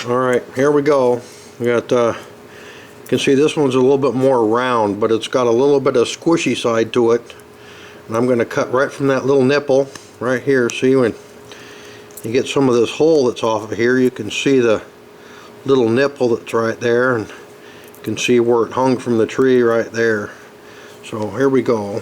Alright, here we go. We got, you can see this one's a little bit more round, but it's got a little bit of squishy side to it. And I'm going to cut right from that little nipple right here. See, when you get some of this hole that's off of here, you can see the little nipple that's right there, and you can see where it hung from the tree right there. So here we go.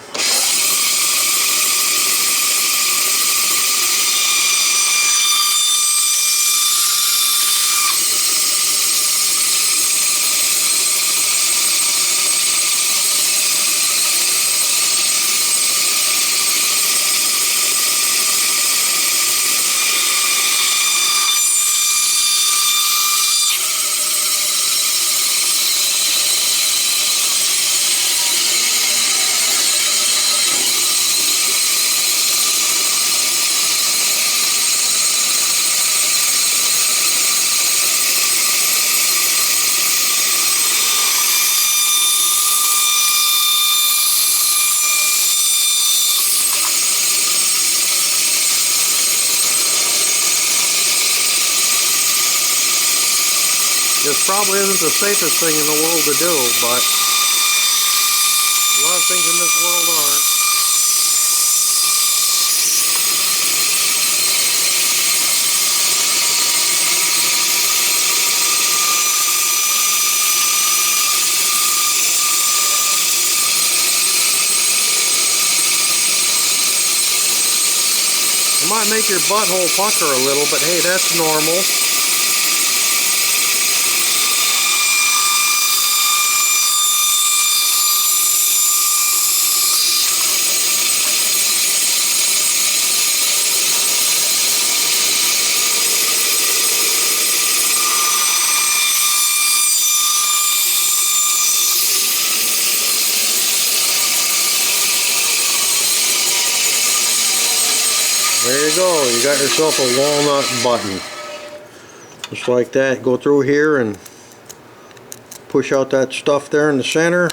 This probably isn't the safest thing in the world to do, but a lot of things in this world aren't. It might make your butthole pucker a little, but hey, that's normal. There you go, you got yourself a walnut button. Just like that, go through here and push out that stuff there in the center.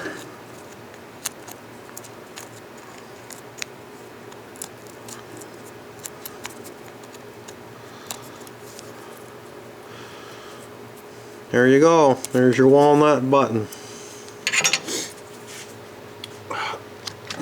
There you go, there's your walnut button.